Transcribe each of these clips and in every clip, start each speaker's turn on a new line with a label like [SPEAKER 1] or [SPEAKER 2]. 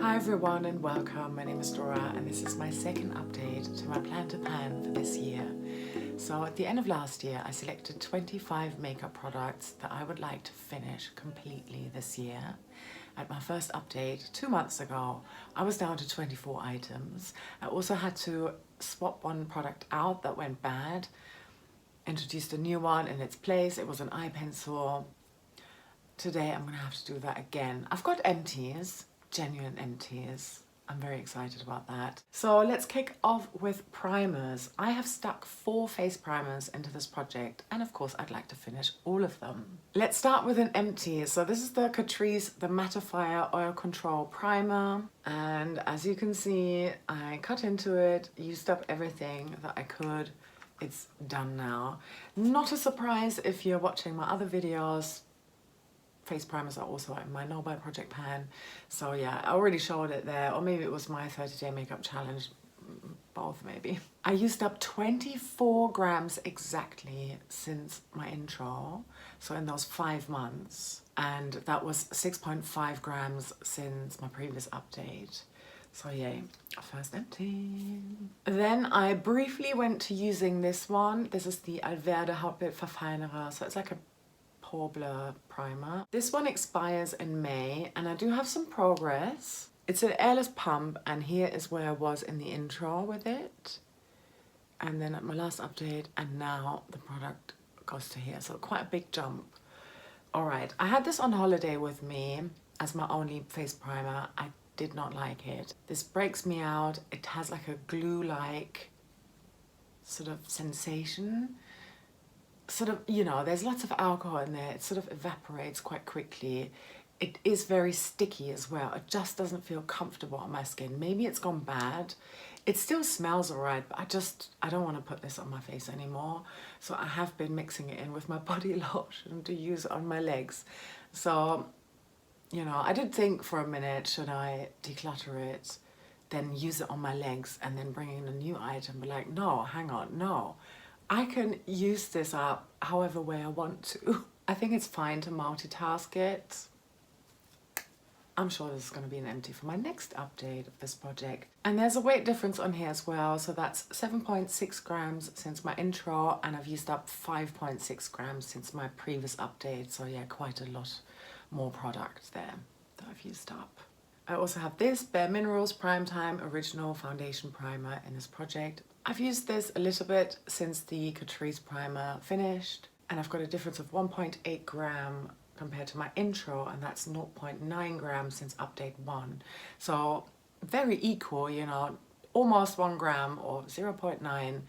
[SPEAKER 1] Hi everyone and welcome. My name is Dora and this is my second update to my plan to pan for this year. So at the end of last year I selected 25 makeup products that I would like to finish completely this year. At my first update 2 months ago I was down to 24 items. I also had to swap one product out that went bad, introduced a new one in its place. It was an eye pencil. Today I'm gonna have to do that again. I've got empties. Genuine empties. I'm very excited about that. So let's kick off with primers. I have stuck 4 face primers into this project and of course I'd like to finish all of them. Let's start with an empty. So this is the Catrice the Mattifier Oil Control Primer, and as you can see I cut into it, used up everything that I could. It's done now. Not a surprise if you're watching my other videos. Face primers are also in my No Buy Project pan. So yeah, I already showed it there, or maybe it was my 30-day makeup challenge, both maybe. I used up 24 grams exactly since my intro, so in those 5 months, and that was 6.5 grams since my previous update. So yay, first empty. Then I briefly went to using this one. This is the Alverde Hautbildverfeinerer, so it's like a pore blur primer. This one expires in May and I do have some progress. It's an airless pump and here is where I was in the intro with it, and then at my last update, and now the product goes to here, so quite a big jump. Alright, I had this on holiday with me as my only face primer. I did not like it. This breaks me out. It has like a glue-like sort of sensation. Sort of, you know, there's lots of alcohol in there. It sort of evaporates quite quickly. It is very sticky as well. It just doesn't feel comfortable on my skin. Maybe it's gone bad. It still smells alright, but I don't want to put this on my face anymore. So I have been mixing it in with my body lotion to use it on my legs. So, you know, I did think for a minute, should I declutter it, then use it on my legs and then bring in a new item? But like, no, hang on, no. I can use this up however way I want to. I think it's fine to multitask it. I'm sure this is going to be an empty for my next update of this project. And there's a weight difference on here as well. So that's 7.6 grams since my intro, and I've used up 5.6 grams since my previous update. So yeah, quite a lot more product there that I've used up. I also have this Bare Minerals Primetime Original Foundation Primer in this project. I've used this a little bit since the Catrice primer finished, and I've got a difference of 1.8 gram compared to my intro, and that's 0.9 grams since update 1. So very equal, you know, almost 1 gram or 0.9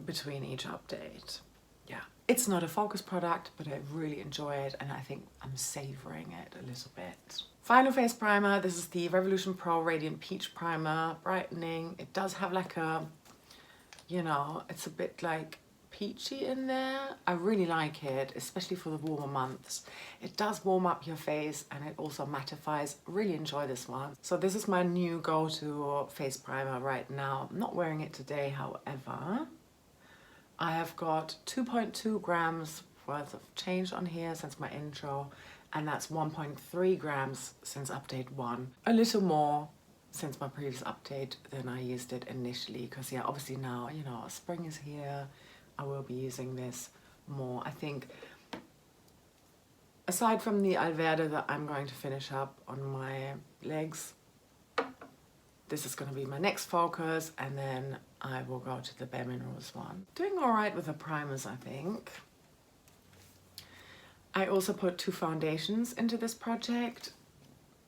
[SPEAKER 1] between each update. Yeah, it's not a focus product, but I really enjoy it and I think I'm savoring it a little bit. Final face primer, this is the Revolution Pro Radiant Peach Primer, brightening. It does have like a, you know, it's a bit like peachy in there. I really like it, especially for the warmer months. It does warm up your face and it also mattifies. Really enjoy this one. So this is my new go-to face primer right now. I'm not wearing it today, however. I have got 2.2 grams worth of change on here since my intro, and that's 1.3 grams since update 1. A little more since my previous update than I used it initially, because yeah, obviously now, you know, spring is here. I will be using this more. I think aside from the Alverde that I'm going to finish up on my legs, this is going to be my next focus, and then I will go to the Bare Minerals one. Doing all right with the primers, I think. I also put 2 foundations into this project.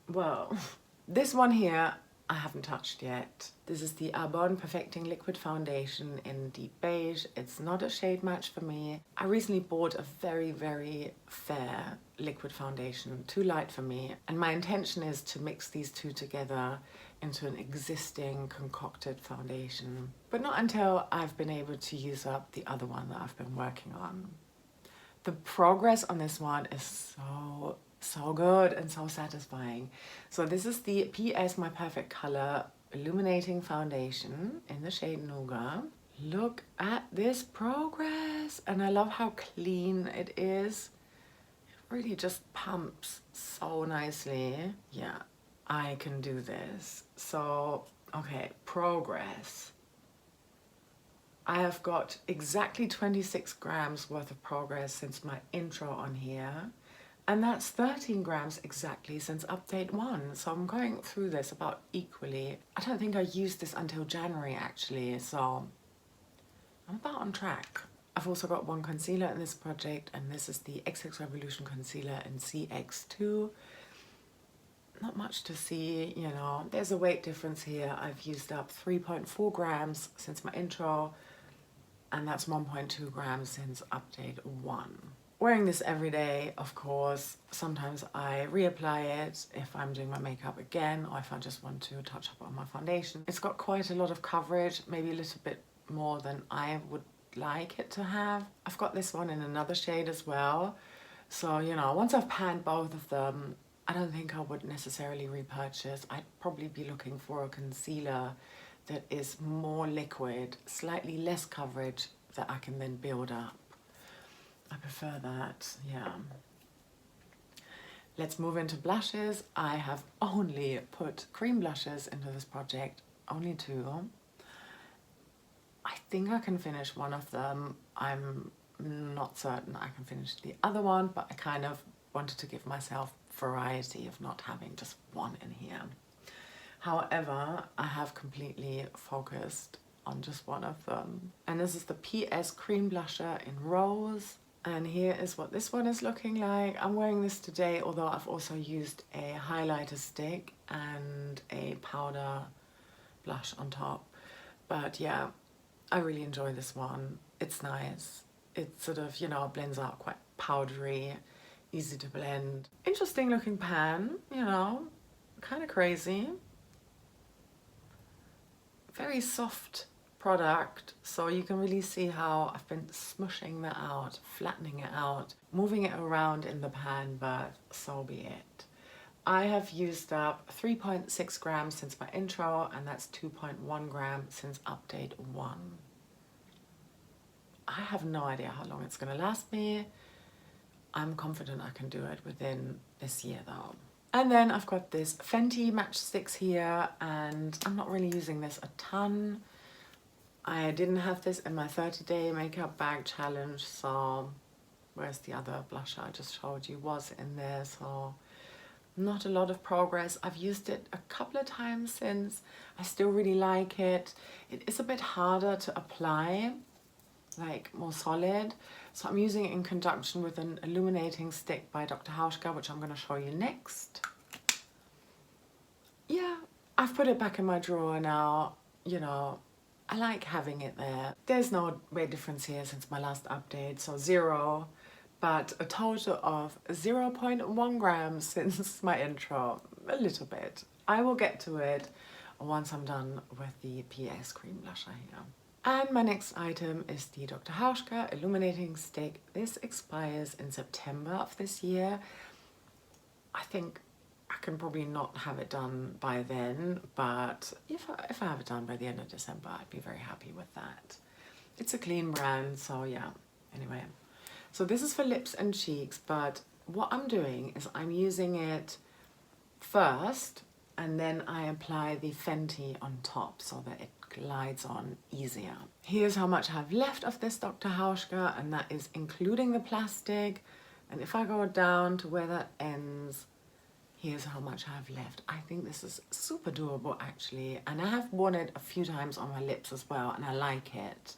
[SPEAKER 1] Well, this one here I haven't touched yet. This is the Arbonne Perfecting Liquid Foundation in Deep Beige. It's not a shade match for me. I recently bought a very, very fair liquid foundation, too light for me. And my intention is to mix these two together into an existing concocted foundation. But not until I've been able to use up the other one that I've been working on. The progress on this one is so good and so satisfying. So this is the PS My Perfect Color Illuminating Foundation in the shade Nougat. Look at this progress, and I love how clean it is. It really just pumps so nicely. Yeah, I can do this. So, okay, progress. I have got exactly 26 grams worth of progress since my intro on here. And that's 13 grams exactly since update 1. So I'm going through this about equally. I don't think I used this until January actually, so I'm about on track. I've also got one concealer in this project, and this is the XX Revolution concealer in CX2. Not much to see, you know. There's a weight difference here. I've used up 3.4 grams since my intro, and that's 1.2 grams since update 1. Wearing this every day, of course. Sometimes I reapply it if I'm doing my makeup again, or if I just want to touch up on my foundation. It's got quite a lot of coverage, maybe a little bit more than I would like it to have. I've got this one in another shade as well. So, you know, once I've panned both of them, I don't think I would necessarily repurchase. I'd probably be looking for a concealer that is more liquid, slightly less coverage that I can then build up. I prefer that, yeah. Let's move into blushes. I have only put cream blushes into this project, only 2. I think I can finish one of them. I'm not certain I can finish the other one, but I kind of wanted to give myself variety of not having just one in here. However, I have completely focused on just one of them. And this is the PS Cream Blusher in Rose. And here is what this one is looking like. I'm wearing this today, although I've also used a highlighter stick and a powder blush on top. But yeah, I really enjoy this one. It's nice. It sort of, you know, blends out quite powdery, easy to blend. Interesting looking pan, you know, kind of crazy. Very soft product, so you can really see how I've been smushing that out, flattening it out, moving it around in the pan, but so be it. I have used up 3.6 grams since my intro, and that's 2.1 grams since update 1. I have no idea how long it's going to last me. I'm confident I can do it within this year though. And then I've got this Fenty matchsticks here, and I'm not really using this a ton. I didn't have this in my 30-day makeup bag challenge, so whereas the other blusher I just showed you was in there, so not a lot of progress. I've used it a couple of times since. I still really like it. It is a bit harder to apply, like more solid. So I'm using it in conjunction with an illuminating stick by Dr. Hauschka, which I'm going to show you next. Yeah, I've put it back in my drawer now. You know, I like having it there. There's no weight difference here since my last update, so 0, but a total of 0.1 grams since my intro, a little bit. I will get to it once I'm done with the PS Cream Blusher here. And my next item is the Dr. Hauschka Illuminating Stick. This expires in September of this year. I think I can probably not have it done by then, but if I have it done by the end of December, I'd be very happy with that. It's a clean brand, so yeah. Anyway, so this is for lips and cheeks, but what I'm doing is I'm using it first, and then I apply the Fenty on top so that it glides on easier. Here's how much I have left of this Dr. Hauschka, and that is including the plastic. And if I go down to where that ends, here's how much I have left. I think this is super doable actually, and I have worn it a few times on my lips as well, and I like it.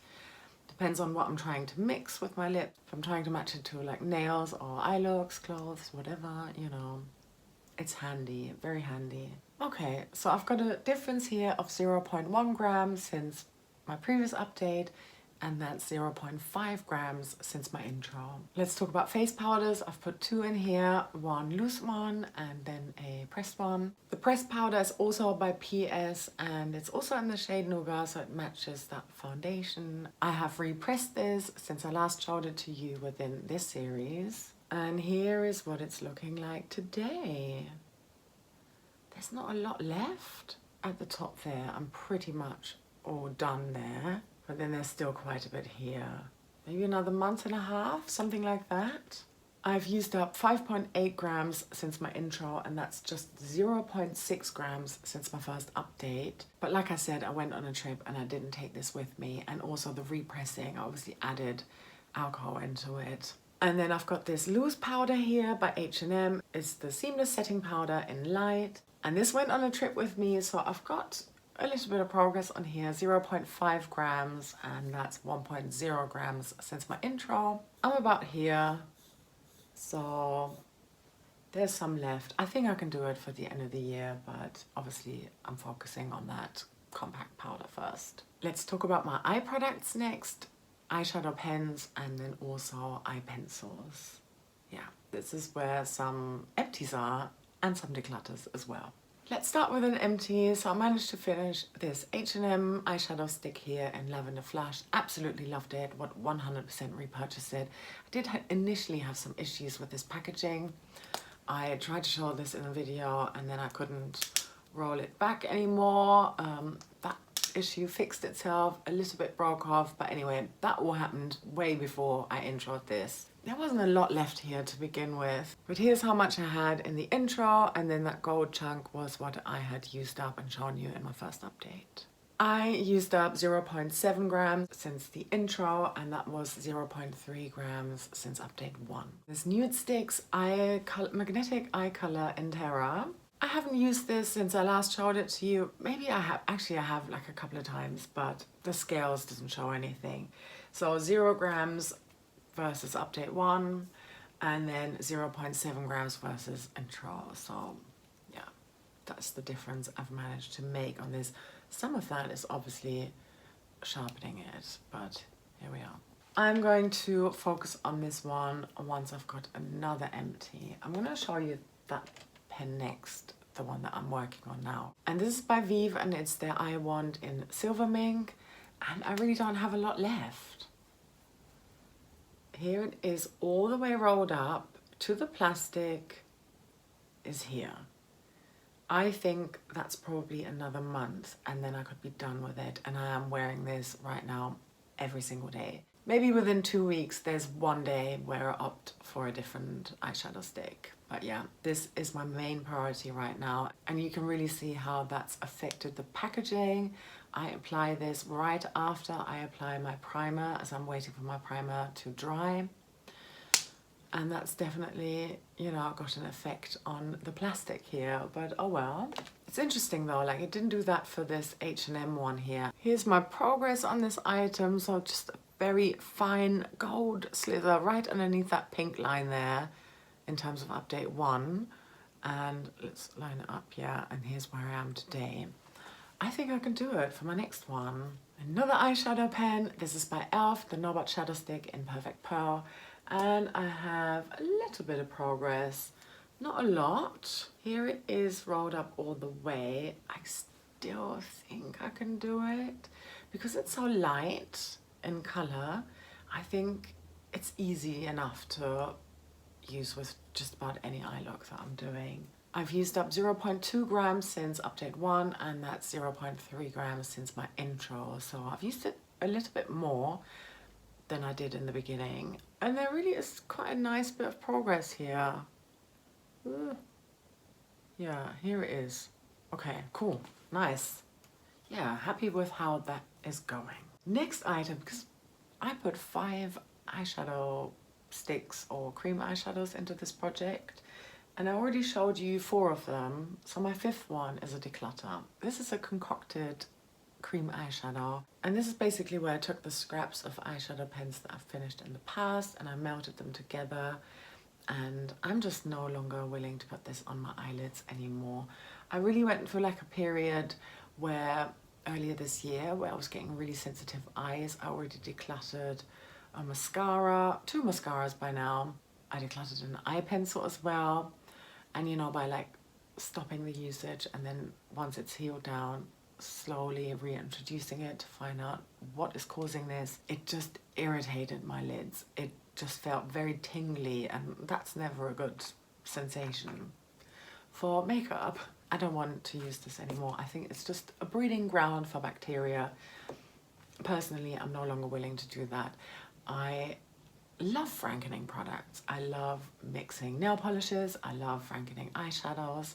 [SPEAKER 1] Depends on what I'm trying to mix with my lips. If I'm trying to match it to like nails or eye looks, clothes, whatever, you know, it's handy, very handy. Okay, so I've got a difference here of 0.1 grams since my previous update, and that's 0.5 grams since my intro. Let's talk about face powders. I've put 2 in here, one loose one and then a pressed one. The pressed powder is also by PS, and it's also in the shade Nougat, so it matches that foundation. I have repressed this since I last showed it to you within this series. And here is what it's looking like today. There's not a lot left at the top there. I'm pretty much all done there, but then there's still quite a bit here. Maybe another month and a half, something like that. I've used up 5.8 grams since my intro, and that's just 0.6 grams since my first update. But like I said, I went on a trip and I didn't take this with me, and also the repressing obviously added alcohol into it. And then I've got this loose powder here by H&M. It's the Seamless Setting Powder in Light. And this went on a trip with me, so I've got a little bit of progress on here, 0.5 grams, and that's 1.0 grams since my intro. I'm about here. So there's some left. I think I can do it for the end of the year, but obviously I'm focusing on that compact powder first. Let's talk about my eye products next. Eyeshadow pens and then also eye pencils. Yeah, this is where some empties are and some declutters as well. Let's start with an empty. So I managed to finish this H&M eyeshadow stick here in Lavender Flush. Absolutely loved it. Would 100% repurchase it. I did initially have some issues with this packaging. I tried to show this in a video and then I couldn't roll it back anymore. That issue fixed itself, a little bit broke off, but anyway, that all happened way before I introed this. There wasn't a lot left here to begin with, but here's how much I had in the intro, and then that gold chunk was what I had used up and shown you in my first update. I used up 0.7 grams since the intro, and that was 0.3 grams since update 1. This Nude Sticks Magnetic Eye Color in Terra. I haven't used this since I last showed it to you. Maybe I have, actually I have like a couple of times, but the scales doesn't show anything. So 0 grams versus update 1, and then 0.7 grams versus intro. So yeah, that's the difference I've managed to make on this. Some of that is obviously sharpening it, but here we are. I'm going to focus on this one once I've got another empty. I'm going to show you that pen next, the one that I'm working on now. And this is by Vive, and it's their eye wand in Silver Mink, and I really don't have a lot left. Here it is, all the way rolled up to the plastic is here. I think that's probably another month and then I could be done with it, and I am wearing this right now every single day. Maybe within 2 weeks there's one day where I opt for a different eyeshadow stick. But yeah, this is my main priority right now, and you can really see how that's affected the packaging. I apply this right after I apply my primer, as I'm waiting for my primer to dry. And that's definitely, you know, got an effect on the plastic here, but oh well. It's interesting though, like it didn't do that for this H&M one here. Here's my progress on this item, so just a very fine gold slither right underneath that pink line there in terms of update 1. And let's line it up, yeah, and here's where I am today. I think I can do it for my next one. Another eyeshadow pen. This is by e.l.f., the Nobot Shadow Stick in Perfect Pearl. And I have a little bit of progress, not a lot. Here it is rolled up all the way. I still think I can do it because it's so light in color. I think it's easy enough to use with just about any eye look that I'm doing. I've used up 0.2 grams since update 1, and that's 0.3 grams since my intro. So I've used it a little bit more than I did in the beginning. And there really is quite a nice bit of progress here. Ooh. Yeah, here it is. Okay, cool, nice. Yeah, happy with how that is going. Next item, because I put 5 eyeshadow sticks or cream eyeshadows into this project, and I already showed you 4 of them, so my 5th one is a declutter. This is a concocted cream eyeshadow, and this is basically where I took the scraps of eyeshadow pens that I've finished in the past and I melted them together, and I'm just no longer willing to put this on my eyelids anymore. I really went through like a period where earlier this year where I was getting really sensitive eyes. I already decluttered a mascara, 2 mascaras by now. I decluttered an eye pencil as well, and you know, by like stopping the usage and then once it's healed down, slowly reintroducing it to find out what is causing this, it just irritated my lids. It just felt very tingly, and that's never a good sensation for makeup. I don't want to use this anymore. I think it's just a breeding ground for bacteria. Personally, I'm no longer willing to do that. I love frankening products. I love mixing nail polishes. I love frankening eyeshadows,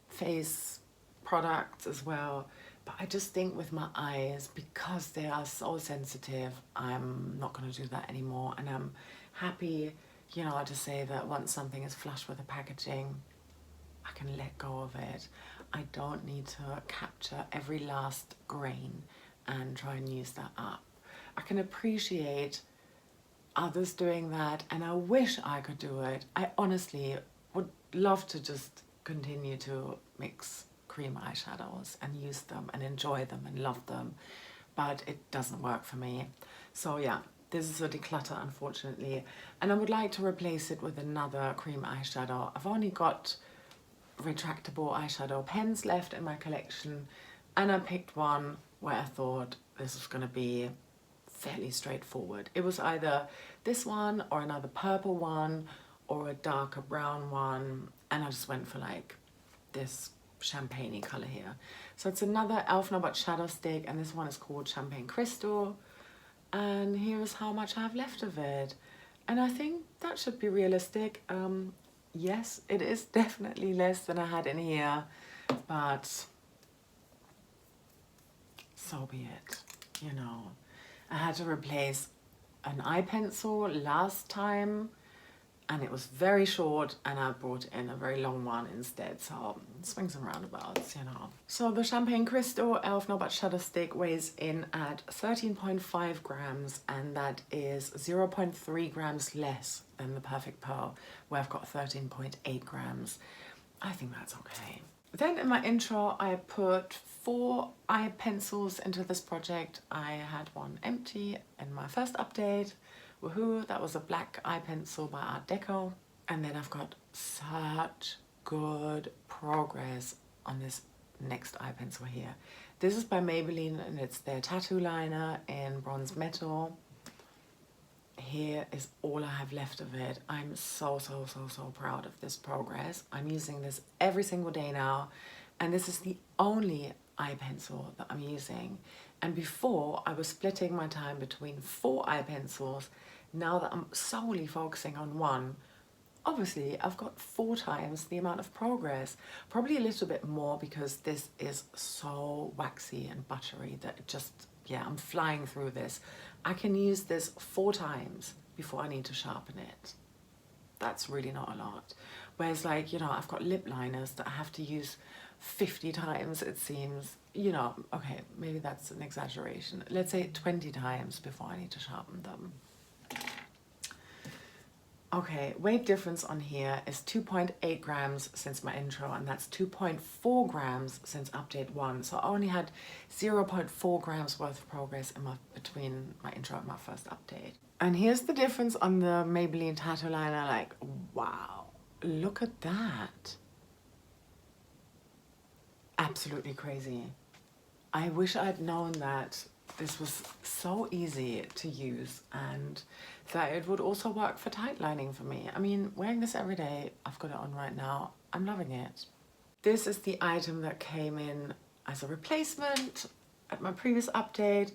[SPEAKER 1] face products as well. But I just think with my eyes, because they are so sensitive, I'm not going to do that anymore. And I'm happy, you know, to say that once something is flush with the packaging, I can let go of it. I don't need to capture every last grain and try and use that up. I can appreciate others doing that, and I wish I could do it. I honestly would love to just continue to mix cream eyeshadows and use them and enjoy them and love them, but it doesn't work for me. So yeah, this is a declutter, unfortunately, and I would like to replace it with another cream eyeshadow. I've only got retractable eyeshadow pens left in my collection, and I picked one where I thought this was going to be fairly straightforward. It was either this one or another purple one or a darker brown one, and I just went for like this champagne-y color here. So it's another e.l.f. No But shadow stick, and this one is called Champagne Crystal, and here is how much I have left of it, and I think that should be realistic. Yes, it is definitely less than I had in here, but so be it, you know. I had to replace an eye pencil last time, and it was very short, and I brought in a very long one instead, so swings and roundabouts, you know. So the Champagne Crystal e.l.f. No But shadow stick weighs in at 13.5 grams, and that is 0.3 grams less than the Perfect Pearl, where I've got 13.8 grams. I think that's okay. Then in my intro, I put 4 eye pencils into this project. I had one empty in my first update. Woohoo, that was a black eye pencil by Art Deco. And then I've got such good progress on this next eye pencil here. This is by Maybelline, and it's their tattoo liner in bronze metal. Here is all I have left of it. I'm so proud of this progress. I'm using this every single day now, and this is the only eye pencil that I'm using. And before, I was splitting my time between 4 eye pencils. Now that I'm solely focusing on one, obviously I've got 4 times the amount of progress. Probably a little bit more, because this is so waxy and buttery that it just, yeah, I'm flying through this. I can use this 4 times before I need to sharpen it. That's really not a lot. Whereas, like, you know, I've got lip liners that I have to use 50 times, it seems. You know, okay, maybe that's an exaggeration. Let's say 20 times before I need to sharpen them. Okay, weight difference on here is 2.8 grams since my intro, and that's 2.4 grams since update 1. So I only had 0.4 grams worth of progress between my intro and my first update. And here's the difference on the Maybelline tattoo liner. Like, wow, look at that. Absolutely crazy. I wish I'd known that this was so easy to use, and that it would also work for tight lining for me. I mean, wearing this every day, I've got it on right now, I'm loving it. This is the item that came in as a replacement at my previous update,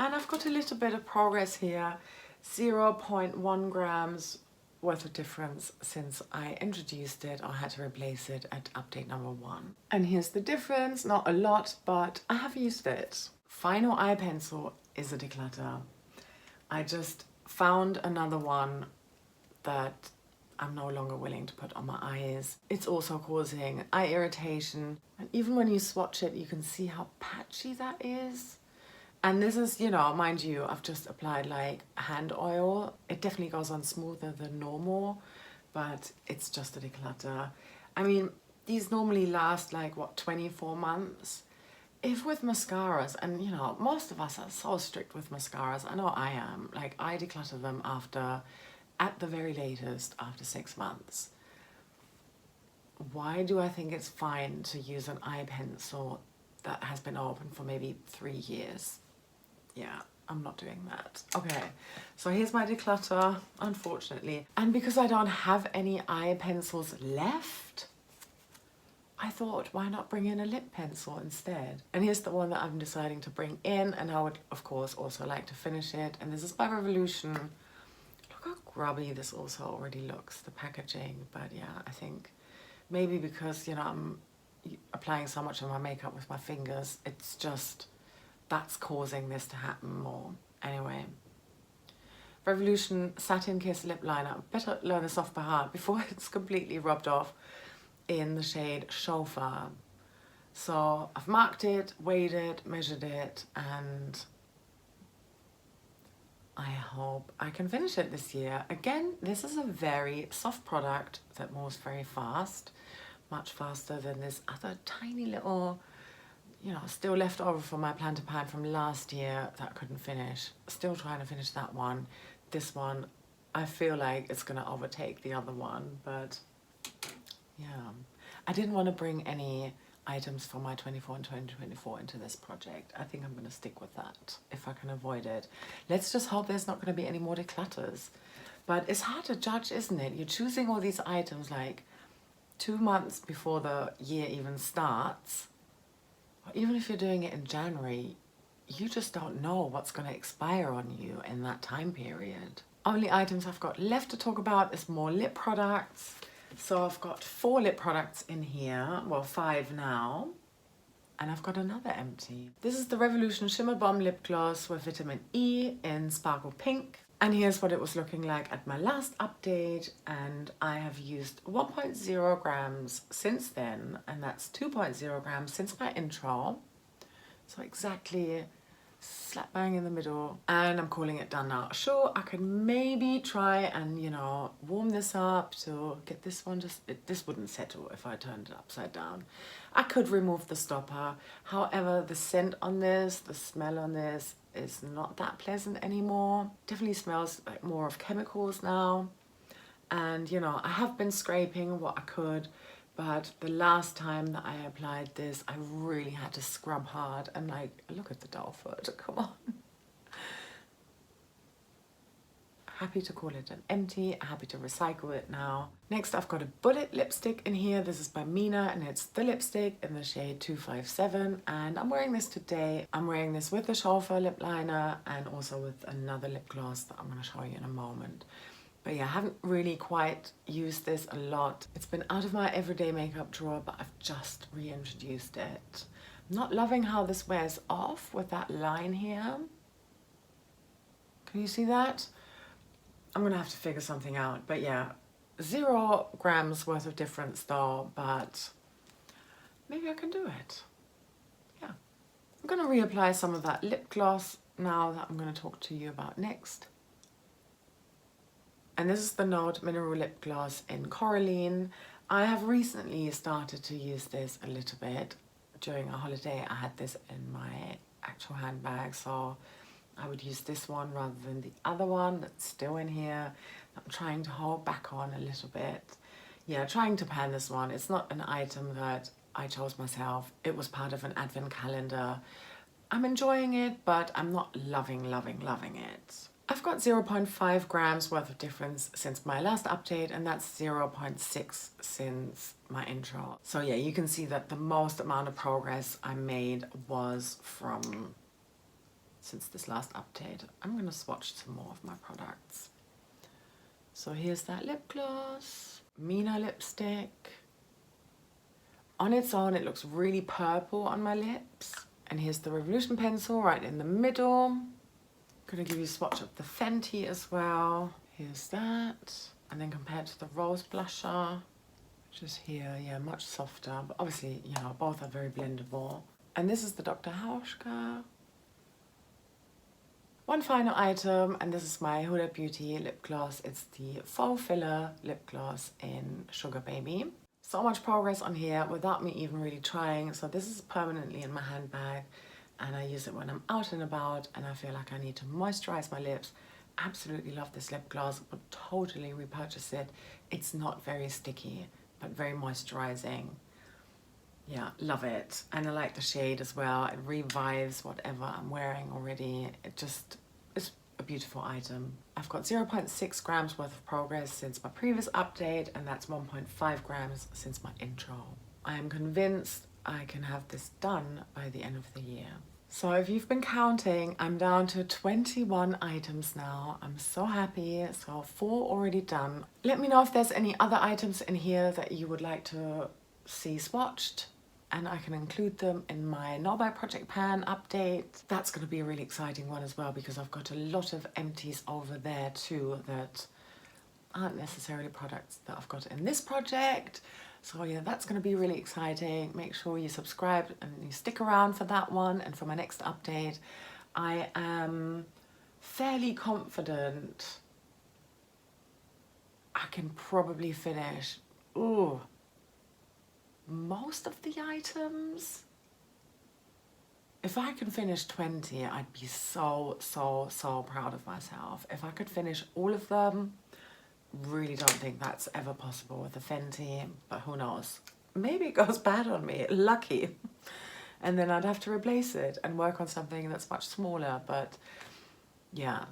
[SPEAKER 1] and I've got a little bit of progress here. 0.1 grams worth of difference since I introduced it or had to replace it at update number 1. And here's the difference, not a lot, but I have used it. Final eye pencil is a declutter. I just found another one that I'm no longer willing to put on my eyes. It's also causing eye irritation, and even when you swatch it, you can see how patchy that is. And this is, you know, mind you, I've just applied like hand oil. It definitely goes on smoother than normal, but it's just a declutter. I mean, these normally last like, what, 24 months? If with mascaras, and you know, most of us are so strict with mascaras, I know I am, like I declutter them after, at the very latest, after 6 months. Why do I think it's fine to use an eye pencil that has been open for maybe 3 years? Yeah, I'm not doing that. Okay, so here's my declutter, unfortunately. And because I don't have any eye pencils left, I thought, why not bring in a lip pencil instead? And here's the one that I'm deciding to bring in, and I would, of course, also like to finish it. And this is by Revolution. Look how scrubby this also already looks, the packaging. But yeah, I think maybe because, you know, I'm applying so much of my makeup with my fingers, it's just, that's causing this to happen more. Anyway, Revolution Satin Kiss Lip Liner. Better learn this off by heart before it's completely rubbed off, in the shade Chauffeur. So I've marked it, weighed it, measured it, and I hope I can finish it this year. Again, this is a very soft product that moves very fast, much faster than this other tiny little, you know, still left over from my Plan to Pan from last year that I couldn't finish. Still trying to finish that one. This one, I feel like it's gonna overtake the other one, but yeah. I didn't want to bring any items for my 24 and 2024 into this project. I think I'm going to stick with that if I can avoid it. Let's just hope there's not going to be any more declutters. But it's hard to judge, isn't it? You're choosing all these items like 2 months before the year even starts. Or even if you're doing it in January, you just don't know what's going to expire on you in that time period. Only items I've got left to talk about is more lip products. So I've got 4 lip products in here, well 5 now, and I've got another empty. This is the Revolution Shimmer Bomb Lip Gloss with vitamin E in Sparkle Pink. And here's what it was looking like at my last update, and I have used 1.0 grams since then, and that's 2.0 grams since my intro. So exactly slap bang in the middle, and I'm calling it done now. Sure, I could maybe try and, you know, warm this up to get this one just, this wouldn't settle if I turned it upside down. I could remove the stopper. However, the scent on this, the smell on this is not that pleasant anymore. Definitely smells like more of chemicals now. And, you know, I have been scraping what I could, but the last time that I applied this, I really had to scrub hard, and like, look at the doll foot, come on. Happy to call it an empty, happy to recycle it now. Next, I've got a bullet lipstick in here. This is by Mina, and it's the lipstick in the shade 257. And I'm wearing this today. I'm wearing this with the Chauffeur lip liner and also with another lip gloss that I'm gonna show you in a moment. But yeah, I haven't really quite used this a lot. It's been out of my everyday makeup drawer, but I've just reintroduced it. I'm not loving how this wears off with that line here. Can you see that? I'm gonna have to figure something out, but yeah, 0 grams worth of difference though, but maybe I can do it. Yeah. I'm gonna reapply some of that lip gloss now that I'm gonna talk to you about next. And this is the Note Mineral Lip Gloss in Coraline. I have recently started to use this a little bit. During a holiday, I had this in my actual handbag, so I would use this one rather than the other one that's still in here. I'm trying to hold back on a little bit. Yeah, trying to pan this one. It's not an item that I chose myself. It was part of an advent calendar. I'm enjoying it, but I'm not loving it. I've got 0.5 grams worth of difference since my last update, and that's 0.6 since my intro. So yeah, you can see that the most amount of progress I made was from since this last update. I'm gonna swatch some more of my products. So here's that lip gloss, Mina lipstick. On its own, it looks really purple on my lips. And here's the Revolution pencil right in the middle. Gonna give you a swatch of the Fenty as well. Here's that. And then compared to the Rose blusher, which is here, yeah, much softer, but obviously, you know, both are very blendable. And this is the Dr. Hauschka. One final item, and this is my Huda Beauty lip gloss. It's the Faux Filler lip gloss in Sugar Baby. So much progress on here without me even really trying. So this is permanently in my handbag, and I use it when I'm out and about and I feel like I need to moisturize my lips. Absolutely love this lip gloss, would totally repurchase it. It's not very sticky, but very moisturizing. Yeah, love it. And I like the shade as well. It revives whatever I'm wearing already. It just is a beautiful item. I've got 0.6 grams worth of progress since my previous update, and that's 1.5 grams since my intro. I am convinced I can have this done by the end of the year. So if you've been counting, I'm down to 21 items now. I'm so happy. So 4 already done. Let me know if there's any other items in here that you would like to see swatched, and I can include them in my No Buy Project Pan update. That's going to be a really exciting one as well, because I've got a lot of empties over there too that aren't necessarily products that I've got in this project. So yeah, that's going to be really exciting. Make sure you subscribe and you stick around for that one and for my next update. I am fairly confident I can probably finish most of the items. If I can finish 20, I'd be so proud of myself. If I could finish all of them, really don't think that's ever possible with the Fenty, but who knows? Maybe it goes bad on me, lucky. And then I'd have to replace it and work on something that's much smaller, but yeah.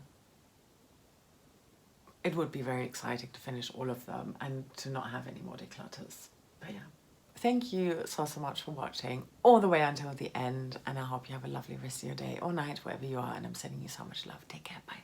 [SPEAKER 1] It would be very exciting to finish all of them and to not have any more declutters. But yeah. Thank you so much for watching all the way until the end, and I hope you have a lovely rest of your day or night, wherever you are, and I'm sending you so much love. Take care, bye.